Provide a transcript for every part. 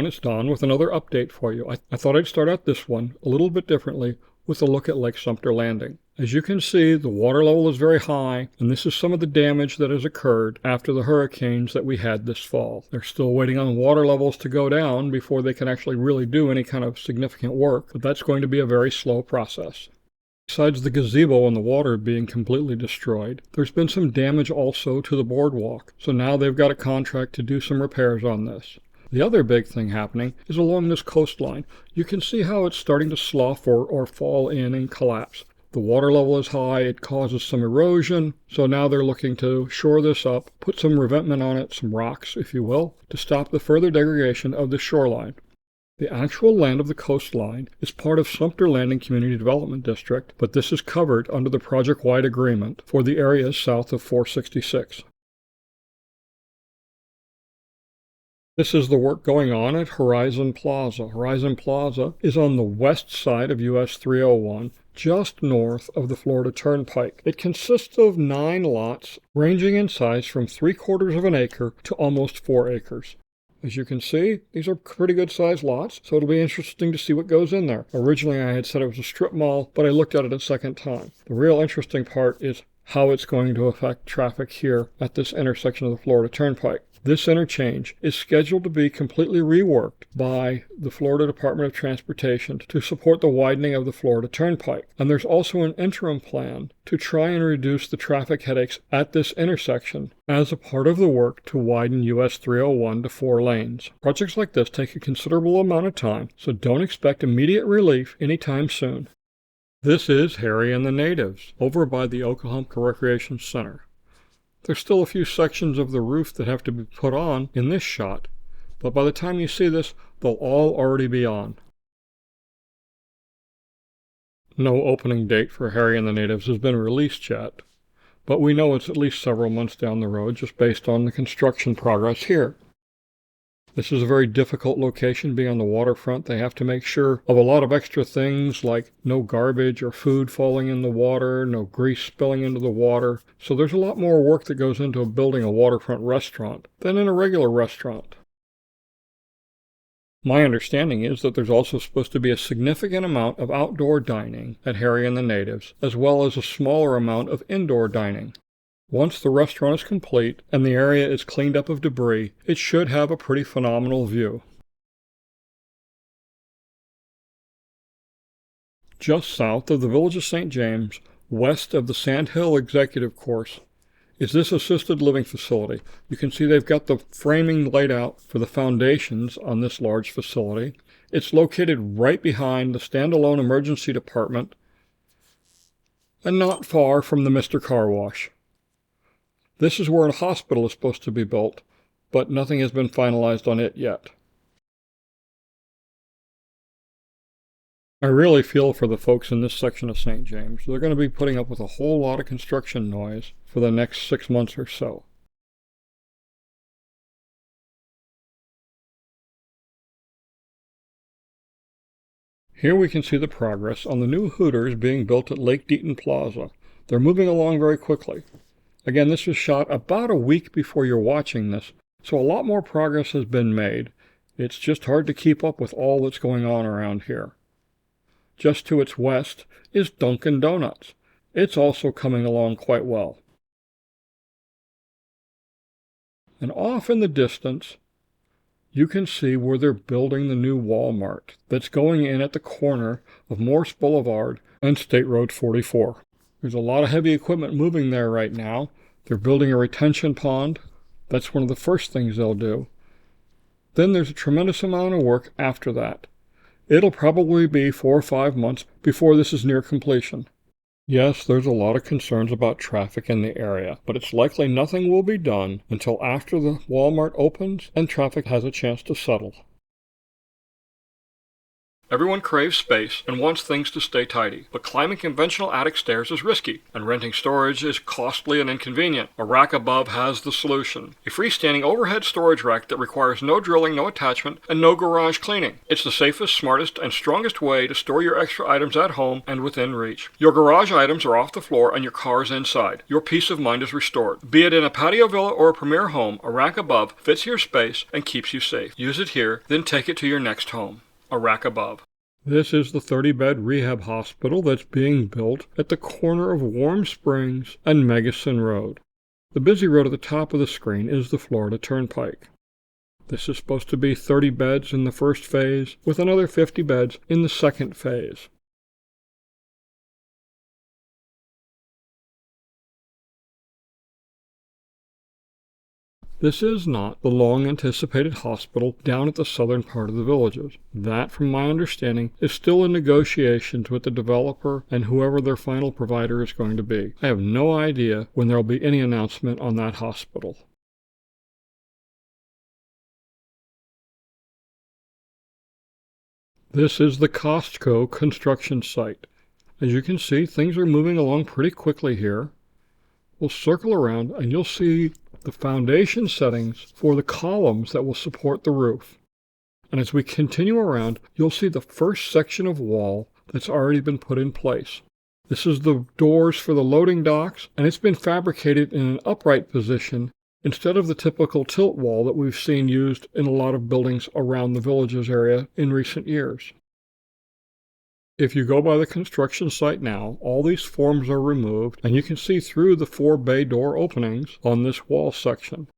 Vaynes Don with another update for you. I thought I'd start out this one a little bit differently with a look at Lake Sumter Landing. As you can see, the water level is very high, and this is some of the damage that has occurred after the hurricanes that we had this fall. They're still waiting on water levels to go down before they can actually really do any kind of significant work, but that's going to be a very slow process. Besides the gazebo and the water being completely destroyed, there's been some damage also to the boardwalk, so now they've got a contract to do some repairs on this. The other big thing happening is along this coastline. You can see how it's starting to slough or fall in and collapse. The water level is high, it causes some erosion, so now they're looking to shore this up, put some revetment on it, some rocks, if you will, to stop the further degradation of the shoreline. The actual land of the coastline is part of Sumter Landing Community Development District, but this is covered under the project-wide agreement for the areas south of 466. This is the work going on at Horizon Plaza. Horizon Plaza is on the west side of US 301, just north of the Florida Turnpike. It consists of 9 lots, ranging in size from 3/4 of an acre to almost 4 acres. As you can see, these are pretty good sized lots, so it'll be interesting to see what goes in there. Originally I had said it was a strip mall, but I looked at it a second time. The real interesting part is how it's going to affect traffic here at this intersection of the Florida Turnpike. This interchange is scheduled to be completely reworked by the Florida Department of Transportation to support the widening of the Florida Turnpike. And there's also an interim plan to try and reduce the traffic headaches at this intersection as a part of the work to widen US 301 to 4 lanes. Projects like this take a considerable amount of time, so don't expect immediate relief anytime soon. This is Harry and the Natives, over by the Okahumpka Recreation Center. There's still a few sections of the roof that have to be put on in this shot, but by the time you see this, they'll all already be on. No opening date for Harry and the Natives has been released yet, but we know it's at least several months down the road just based on the construction progress here. This is a very difficult location, being on the waterfront. They have to make sure of a lot of extra things like no garbage or food falling in the water, no grease spilling into the water. So there's a lot more work that goes into building a waterfront restaurant than in a regular restaurant. My understanding is that there's also supposed to be a significant amount of outdoor dining at Harry and the Natives, as well as a smaller amount of indoor dining. Once the restaurant is complete and the area is cleaned up of debris, it should have a pretty phenomenal view. Just south of the village of St. James, west of the Sand Hill Executive Course, is this assisted living facility. You can see they've got the framing laid out for the foundations on this large facility. It's located right behind the standalone emergency department and not far from the Mr. Car Wash. This is where a hospital is supposed to be built, but nothing has been finalized on it yet. I really feel for the folks in this section of St. James. They're going to be putting up with a whole lot of construction noise for the next 6 months or so. Here we can see the progress on the new Hooters being built at Lake Deaton Plaza. They're moving along very quickly. Again, this was shot about a week before you're watching this, so a lot more progress has been made. It's just hard to keep up with all that's going on around here. Just to its west is Dunkin' Donuts. It's also coming along quite well. And off in the distance, you can see where they're building the new Walmart that's going in at the corner of Morse Boulevard and State Road 44. There's a lot of heavy equipment moving there right now. They're building a retention pond. That's one of the first things they'll do. Then there's a tremendous amount of work after that. It'll probably be 4 or 5 months before this is near completion. Yes, there's a lot of concerns about traffic in the area, but it's likely nothing will be done until after the Walmart opens and traffic has a chance to settle. Everyone craves space and wants things to stay tidy, but climbing conventional attic stairs is risky, and renting storage is costly and inconvenient. A rack above has the solution. A freestanding overhead storage rack that requires no drilling, no attachment, and no garage cleaning. It's the safest, smartest, and strongest way to store your extra items at home and within reach. Your garage items are off the floor and your car is inside. Your peace of mind is restored. Be it in a patio villa or a premier home, a rack above fits your space and keeps you safe. Use it here, then take it to your next home. A rack above. This is the 30-bed rehab hospital that's being built at the corner of Warm Springs and Megason Road. The busy road at the top of the screen is the Florida Turnpike. This is supposed to be 30 beds in the first phase, with another 50 beds in the second phase. This is not the long-anticipated hospital down at the southern part of the Villages. That, from my understanding, is still in negotiations with the developer and whoever their final provider is going to be. I have no idea when there will be any announcement on that hospital. This is the Costco construction site. As you can see, things are moving along pretty quickly here. We'll circle around and you'll see the foundation settings for the columns that will support the roof. And as we continue around, you'll see the first section of wall that's already been put in place. This is the doors for the loading docks, and it's been fabricated in an upright position instead of the typical tilt wall that we've seen used in a lot of buildings around the Villages area in recent years. If you go by the construction site now, all these forms are removed, and you can see through the 4 bay door openings on this wall section.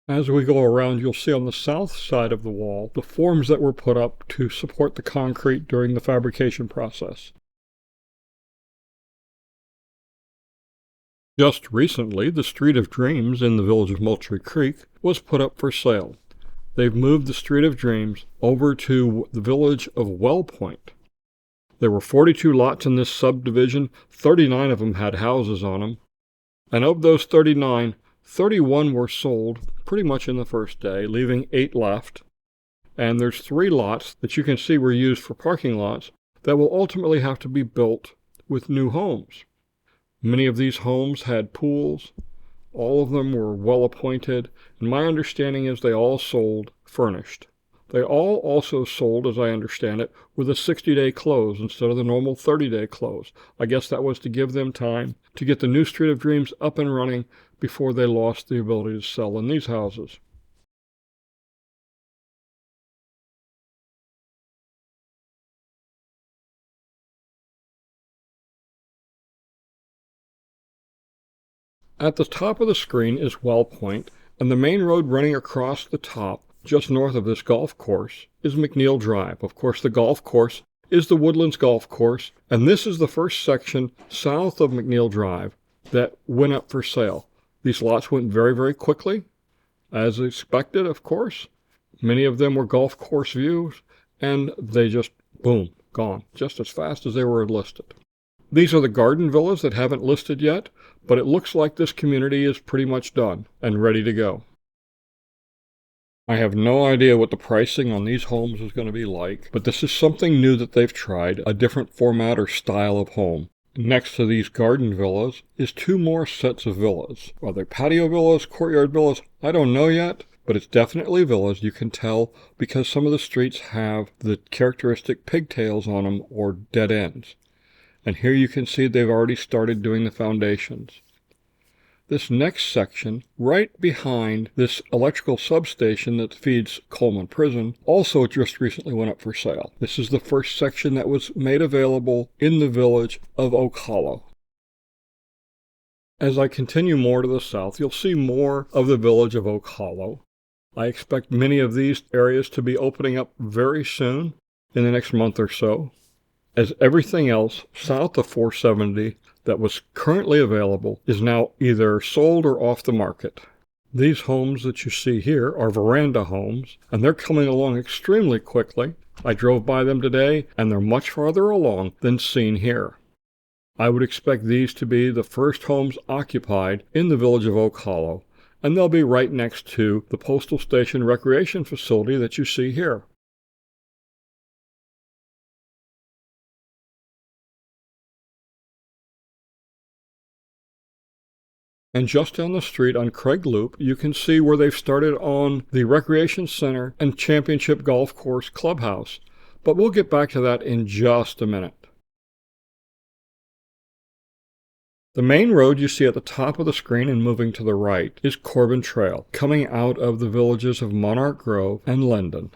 As we go around, you'll see on the south side of the wall the forms that were put up to support the concrete during the fabrication process. Just recently, the Street of Dreams in the village of Moultrie Creek was put up for sale. They've moved the Street of Dreams over to the village of Wellpoint. There were 42 lots in this subdivision, 39 of them had houses on them, and of those 39, 31 were sold pretty much in the first day, leaving 8 left, and there's 3 lots that you can see were used for parking lots that will ultimately have to be built with new homes. Many of these homes had pools. All of them were well appointed, and my understanding is they all sold furnished. They all also sold, as I understand it, with a 60-day close instead of the normal 30-day close. I guess that was to give them time to get the new Street of Dreams up and running before they lost the ability to sell in these houses. At the top of the screen is Wellpoint, and the main road running across the top, just north of this golf course, is McNeil Drive. Of course, the golf course is the Woodlands Golf Course, and this is the first section south of McNeil Drive that went up for sale. These lots went very, very quickly, as expected, of course. Many of them were golf course views, and they just, boom, gone, just as fast as they were listed. These are the garden villas that haven't listed yet, but it looks like this community is pretty much done and ready to go. I have no idea what the pricing on these homes is going to be like, but this is something new that they've tried, a different format or style of home. Next to these garden villas is 2 more sets of villas. Are they patio villas, courtyard villas? I don't know yet, but it's definitely villas. You can tell because some of the streets have the characteristic pigtails on them or dead ends. And here you can see they've already started doing the foundations. This next section, right behind this electrical substation that feeds Coleman Prison, also just recently went up for sale. This is the first section that was made available in the village of Oak Hollow. As I continue more to the south, you'll see more of the village of Oak Hollow. I expect many of these areas to be opening up very soon, in the next month or so, as everything else south of 470 that was currently available is now either sold or off the market. These homes that you see here are veranda homes, and they're coming along extremely quickly. I drove by them today, and they're much farther along than seen here. I would expect these to be the first homes occupied in the village of Oak Hollow, and they'll be right next to the Postal Station recreation facility that you see here. And just down the street on Craig Loop, you can see where they've started on the Recreation Center and Championship Golf Course Clubhouse. But we'll get back to that in just a minute. The main road you see at the top of the screen and moving to the right is Corbin Trail, coming out of the villages of Monarch Grove and Lendon.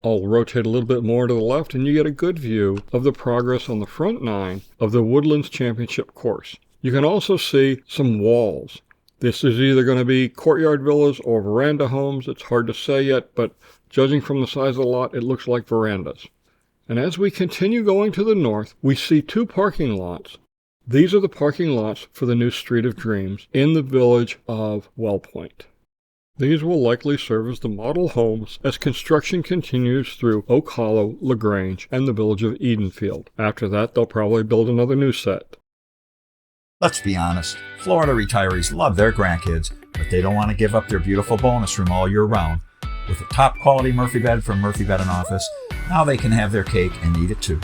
I'll rotate a little bit more to the left and you get a good view of the progress on the front nine of the Woodlands Championship course. You can also see some walls. This is either going to be courtyard villas or veranda homes. It's hard to say yet, but judging from the size of the lot, it looks like verandas. And as we continue going to the north, we see two parking lots. These are the parking lots for the new Street of Dreams in the village of Wellpoint. These will likely serve as the model homes as construction continues through Oak Hollow, LaGrange, and the village of Edenfield. After that, they'll probably build another new set. Let's be honest, Florida retirees love their grandkids, but they don't want to give up their beautiful bonus room all year round. With a top quality Murphy bed from Murphy Bed & Office, now they can have their cake and eat it too.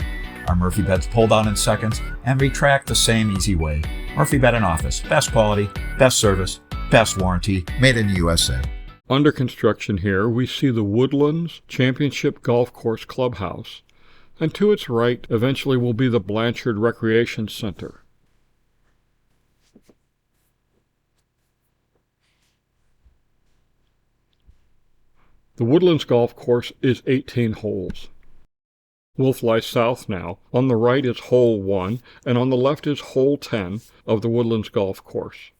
Our Murphy beds pull down in seconds and retract the same easy way. Murphy Bed & Office, best quality, best service, best warranty, made in the USA. Under construction here, we see the Woodlands Championship Golf Course Clubhouse, and to its right eventually will be the Blanchard Recreation Center. The Woodlands Golf Course is 18 holes. We'll fly south now. On the right is hole 1, and on the left is hole 10 of the Woodlands Golf Course.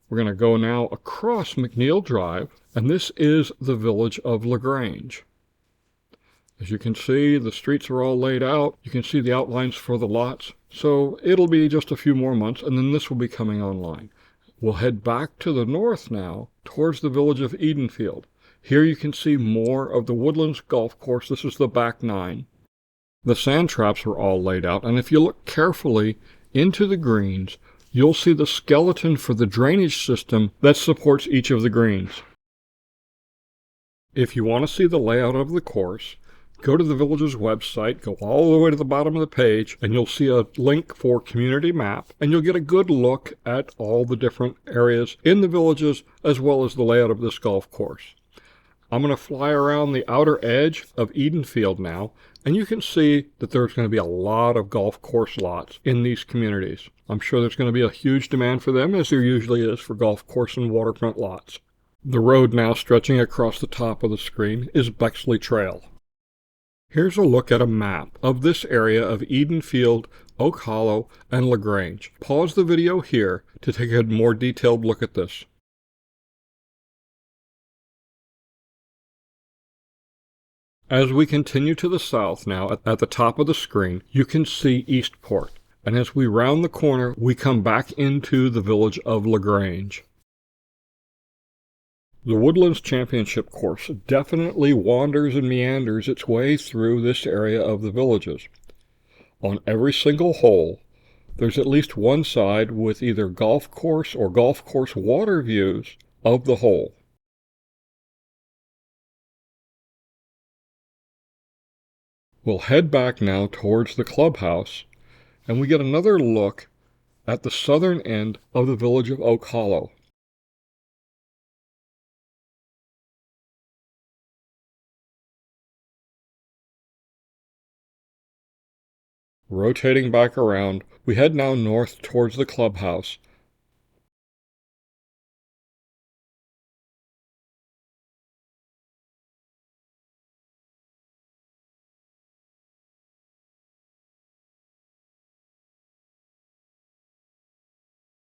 We're going to go now across McNeil Drive, and this is the village of LaGrange. As you can see, the streets are all laid out. You can see the outlines for the lots. So it'll be just a few more months, and then this will be coming online. We'll head back to the north now, towards the village of Edenfield. Here you can see more of the Woodlands Golf Course. This is the back nine. The sand traps are all laid out, and if you look carefully into the greens, you'll see the skeleton for the drainage system that supports each of the greens. If you want to see the layout of the course, go to the village's website, go all the way to the bottom of the page, and you'll see a link for community map, and you'll get a good look at all the different areas in the villages as well as the layout of this golf course. I'm going to fly around the outer edge of Edenfield now, and you can see that there's going to be a lot of golf course lots in these communities. I'm sure there's going to be a huge demand for them, as there usually is for golf course and waterfront lots. The road now stretching across the top of the screen is Bexley Trail. Here's a look at a map of this area of Edenfield, Oak Hollow, and LaGrange. Pause the video here to take a more detailed look at this. As we continue to the south now, at the top of the screen, you can see Eastport. And as we round the corner, we come back into the village of LaGrange. The Woodlands Championship course definitely wanders and meanders its way through this area of the villages. On every single hole, there's at least one side with either golf course or golf course water views of the hole. We'll head back now towards the clubhouse, and we get another look at the southern end of the village of Oak Hollow. Rotating back around, we head now north towards the clubhouse.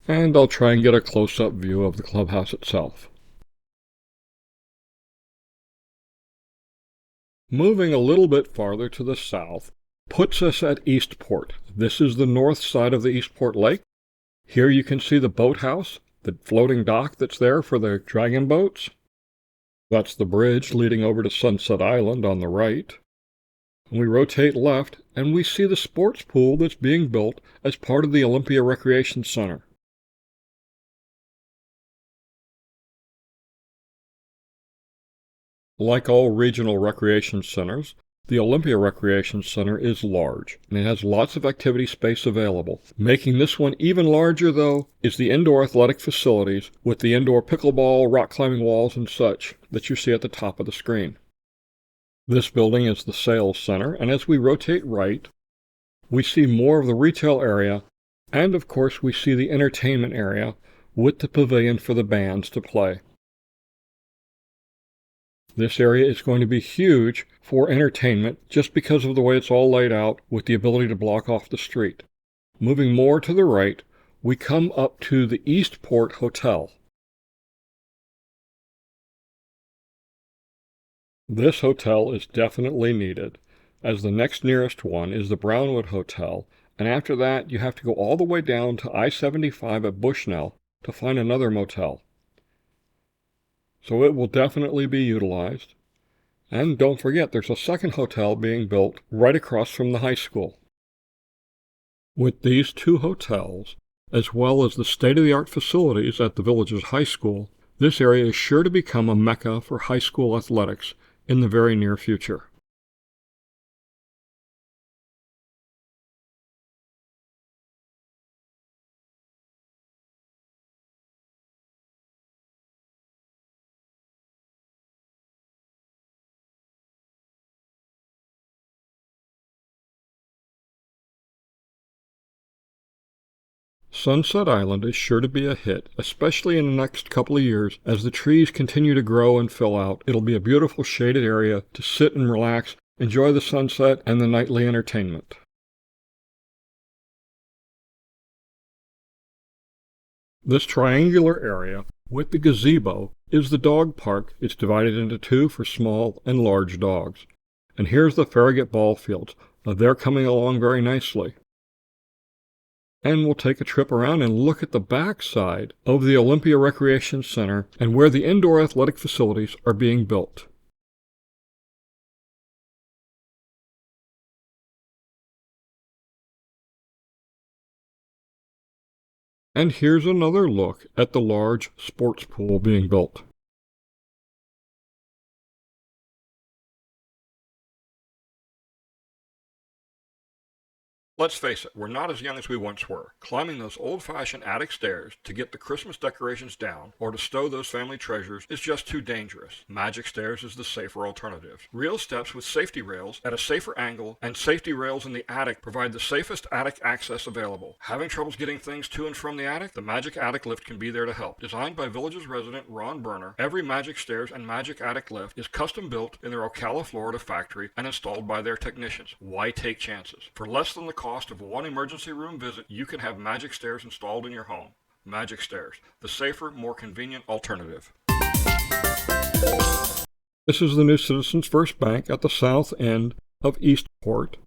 And I'll try and get a close-up view of the clubhouse itself. Moving a little bit farther to the south puts us at Eastport. This is the north side of the Eastport Lake. Here you can see the boathouse, the floating dock that's there for the dragon boats. That's the bridge leading over to Sunset Island on the right. We rotate left and we see the sports pool that's being built as part of the Olympia Recreation Center. Like all regional recreation centers, the Olympia Recreation Center is large, and it has lots of activity space available. Making this one even larger, though, is the indoor athletic facilities with the indoor pickleball, rock climbing walls, and such that you see at the top of the screen. This building is the sales center, and as we rotate right, we see more of the retail area, and of course we see the entertainment area with the pavilion for the bands to play. This area is going to be huge for entertainment just because of the way it's all laid out with the ability to block off the street. Moving more to the right, we come up to the Eastport Hotel. This hotel is definitely needed, as the next nearest one is the Brownwood Hotel, and after that you have to go all the way down to I-75 at Bushnell to find another motel. So it will definitely be utilized. And don't forget, there's a second hotel being built right across from the high school. With these two hotels, as well as the state-of-the-art facilities at the Villages High School, this area is sure to become a mecca for high school athletics in the very near future. Sunset Island is sure to be a hit, especially in the next couple of years as the trees continue to grow and fill out. It'll be a beautiful shaded area to sit and relax, enjoy the sunset and the nightly entertainment. This triangular area with the gazebo is the dog park. It's divided into two for small and large dogs. And here's the Farragut ball fields. They're coming along very nicely. And we'll take a trip around and look at the back side of the Olympia Recreation Center and where the indoor athletic facilities are being built. And here's another look at the large sports pool being built. Let's face it, we're not as young as we once were. Climbing those old-fashioned attic stairs to get the Christmas decorations down or to stow those family treasures is just too dangerous. Majic Stairs is the safer alternative. Real steps with safety rails at a safer angle and safety rails in the attic provide the safest attic access available. Having troubles getting things to and from the attic? The Majic Attic Lift can be there to help. Designed by Villages resident Ron Berner, every Majic Stairs and Majic Attic Lift is custom built in their Ocala, Florida factory and installed by their technicians. Why take chances? For less than the cost of one emergency room visit, you can have Majic Stairs installed in your home. Majic Stairs, the safer, more convenient alternative. This is the new Citizens First Bank at the south end of Eastport.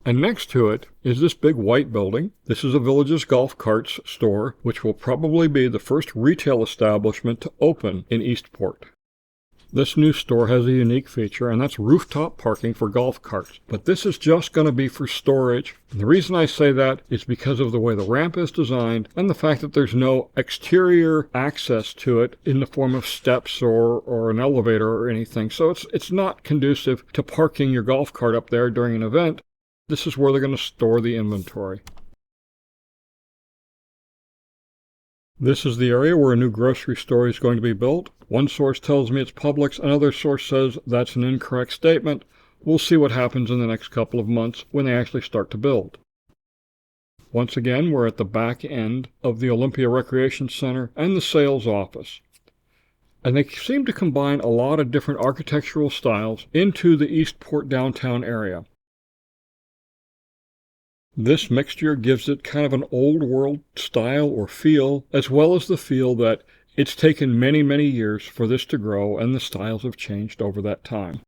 And next to it is this big white building. This is a Villages Golf Carts store, which will probably be the first retail establishment to open in Eastport. This new store has a unique feature, and that's rooftop parking for golf carts. But this is just going to be for storage. And the reason I say that is because of the way the ramp is designed and the fact that there's no exterior access to it in the form of steps or an elevator or anything. So it's not conducive to parking your golf cart up there during an event. This is where they're going to store the inventory. This is the area where a new grocery store is going to be built. One source tells me it's Publix, another source says that's an incorrect statement. We'll see what happens in the next couple of months when they actually start to build. Once again, we're at the back end of the Olympia Recreation Center and the sales office. And they seem to combine a lot of different architectural styles into the Eastport downtown area. This mixture gives it kind of an old world style or feel, as well as the feel that it's taken many, many years for this to grow and the styles have changed over that time.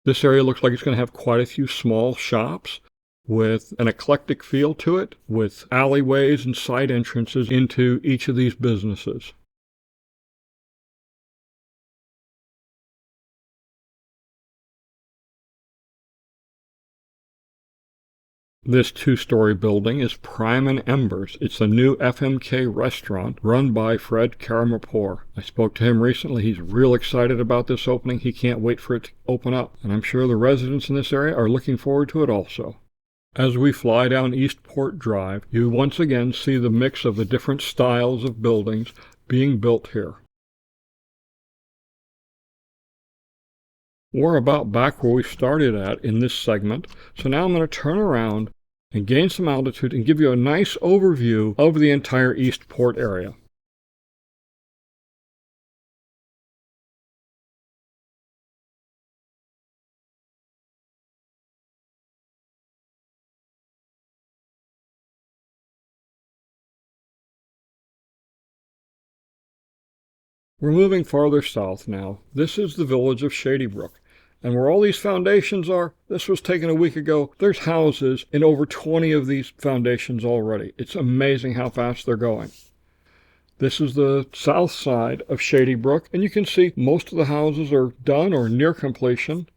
This area looks like it's going to have quite a few small shops with an eclectic feel to it, with alleyways and side entrances into each of these businesses. This two-story building is prime in embers. It's a new FMK restaurant run by Fred Karamapur. I spoke to him recently. He's real excited about this opening. He can't wait for it to open up. And I'm sure the residents in this area are looking forward to it also. As we fly down Eastport Drive, you once again see the mix of the different styles of buildings being built here. We're about back where we started at in this segment, so now I'm going to turn around and gain some altitude and give you a nice overview of the entire Eastport area. We're moving farther south now. This is the village of Shadybrook. And where all these foundations are, this was taken a week ago. There's houses in over 20 of these foundations already. It's amazing how fast they're going. This is the south side of Shadybrook, and you can see most of the houses are done or near completion.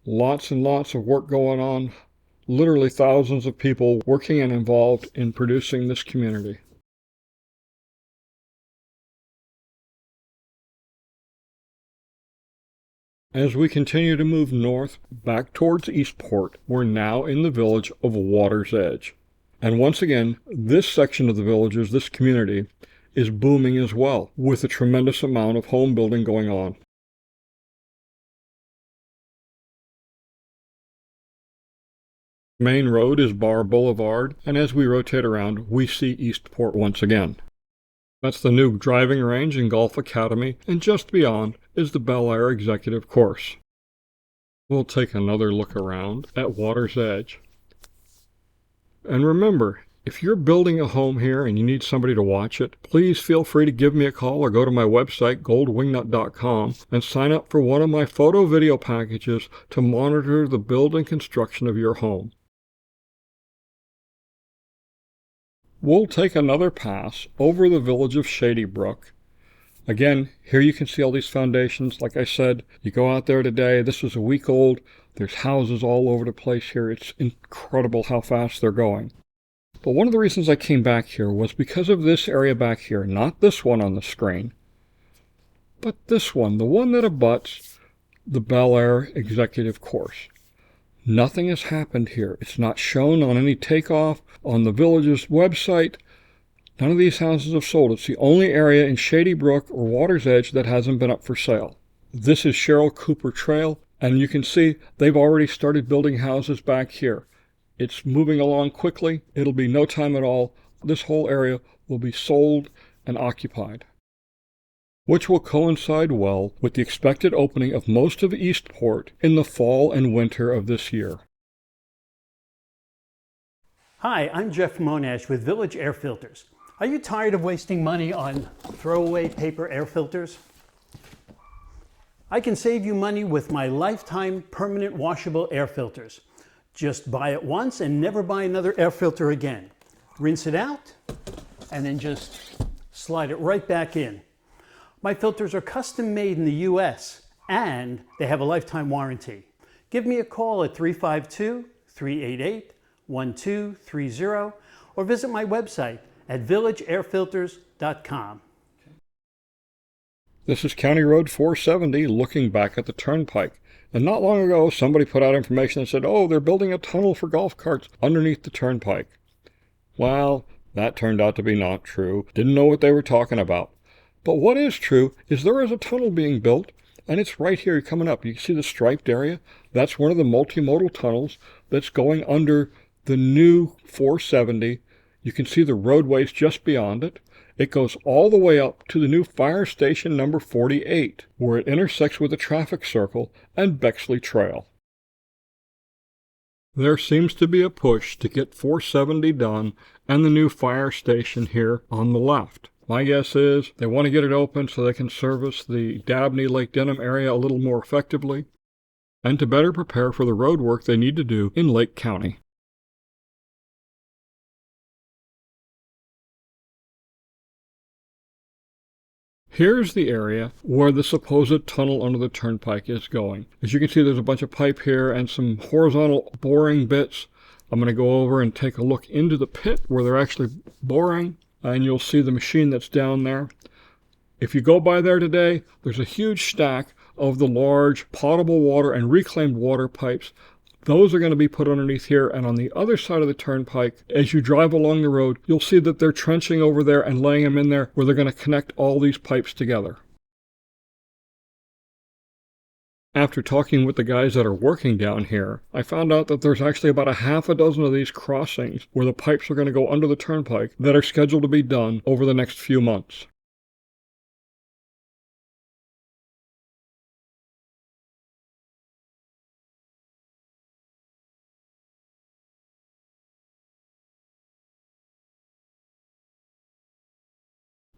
Lots and lots of work going on. Literally thousands of people working and involved in producing this community. As we continue to move north back towards Eastport, we're now in the village of Water's Edge. And once again, this section of the villages, this community, is booming as well, with a tremendous amount of home building going on. Main road is Bar Boulevard, and as we rotate around, we see Eastport once again. That's the new driving range and golf academy, and just beyond is the Bel Air Executive Course. We'll take another look around at Water's Edge. And remember, if you're building a home here and you need somebody to watch it, please feel free to give me a call or go to my website, goldwingnut.com, and sign up for one of my photo video packages to monitor the build and construction of your home. We'll take another pass over the village of Shadybrook. Again, here you can see all these foundations. Like I said, you go out there today, this was a week old. There's houses all over the place here. It's incredible how fast they're going. But one of the reasons I came back here was because of this area back here, not this one on the screen, but this one, the one that abuts the Bel Air Executive Course. Nothing has happened here. It's not shown on any takeoff on the village's website. None of these houses have sold. It's the only area in Shadybrook or Water's Edge that hasn't been up for sale. This is Cheryl Cooper Trail, and you can see they've already started building houses back here. It's moving along quickly. It'll be no time at all. This whole area will be sold and occupied, which will coincide well with the expected opening of most of Eastport in the fall and winter of this year. Hi, I'm Jeff Monash with Village Air Filters. Are you tired of wasting money on throwaway paper air filters? I can save you money with my lifetime permanent washable air filters. Just buy it once and never buy another air filter again. Rinse it out and then just slide it right back in. My filters are custom made in the US and they have a lifetime warranty. Give me a call at 352-388-1230 or visit my website at villageairfilters.com. This is County Road 470 looking back at the turnpike. And not long ago, somebody put out information that said, oh, they're building a tunnel for golf carts underneath the turnpike. Well, that turned out to be not true. Didn't know what they were talking about. But what is true is there is a tunnel being built, and it's right here coming up. You can see the striped area. That's one of the multimodal tunnels that's going under the new 470. You can see the roadways just beyond it. It goes all the way up to the new fire station number 48, where it intersects with the traffic circle and Bexley Trail. There seems to be a push to get 470 done and the new fire station here on the left. My guess is they want to get it open so they can service the Dabney Lake Denham area a little more effectively and to better prepare for the road work they need to do in Lake County. Here's the area where the supposed tunnel under the turnpike is going. As you can see, there's a bunch of pipe here and some horizontal boring bits. I'm going to go over and take a look into the pit where they're actually boring, and you'll see the machine that's down there. If you go by there today, there's a huge stack of the large potable water and reclaimed water pipes. Those are going to be put underneath here, and on the other side of the turnpike, as you drive along the road, you'll see that they're trenching over there and laying them in there where they're going to connect all these pipes together. After talking with the guys that are working down here, I found out that there's actually about a half a dozen of these crossings where the pipes are going to go under the turnpike that are scheduled to be done over the next few months.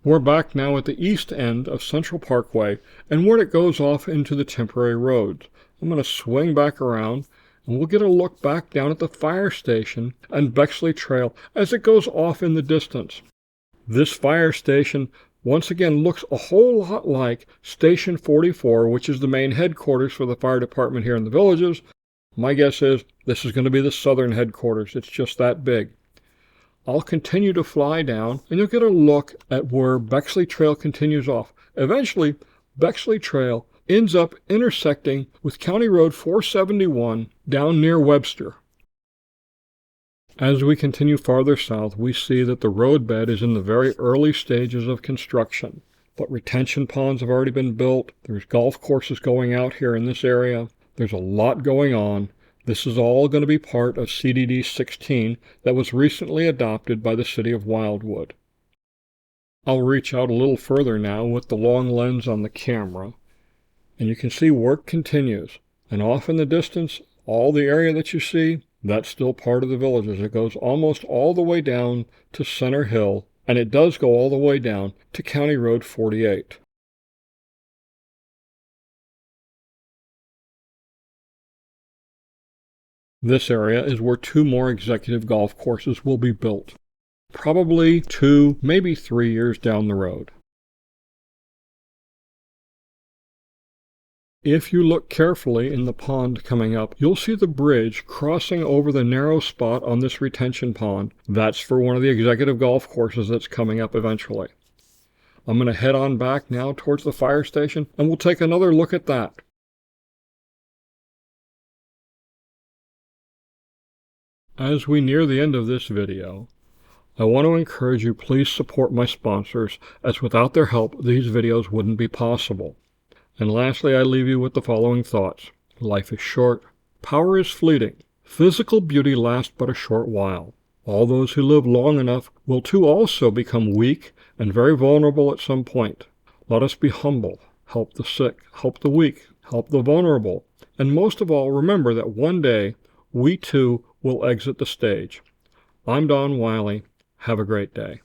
We're back now at the east end of Central Parkway and where it goes off into the temporary roads. I'm going to swing back around and we'll get a look back down at the fire station and Bexley Trail as it goes off in the distance. This fire station once again looks a whole lot like Station 44, which is the main headquarters for the fire department here in the Villages. My guess is this is going to be the southern headquarters. It's just that big. I'll continue to fly down, and you'll get a look at where Bexley Trail continues off. Eventually, Bexley Trail ends up intersecting with County Road 471 down near Webster. As we continue farther south, we see that the roadbed is in the very early stages of construction. But retention ponds have already been built. There's golf courses going out here in this area. There's a lot going on. This is all going to be part of CDD 16 that was recently adopted by the city of Wildwood. I'll reach out a little further now with the long lens on the camera, and you can see work continues. And off in the distance, all the area that you see, that's still part of the Villages. It goes almost all the way down to Center Hill, and it does go all the way down to County Road 48. This area is where 2 more executive golf courses will be built, probably 2, maybe 3 years down the road. If you look carefully in the pond coming up, you'll see the bridge crossing over the narrow spot on this retention pond. That's for one of the executive golf courses that's coming up eventually. I'm going to head on back now towards the fire station, and we'll take another look at that. As we near the end of this video, I want to encourage you, please support my sponsors, as without their help, these videos wouldn't be possible. And lastly, I leave you with the following thoughts. Life is short. Power is fleeting. Physical beauty lasts but a short while. All those who live long enough will too also become weak and very vulnerable at some point. Let us be humble, help the sick, help the weak, help the vulnerable, and most of all, remember that one day we too will exit the stage. I'm Don Wiley. Have a great day.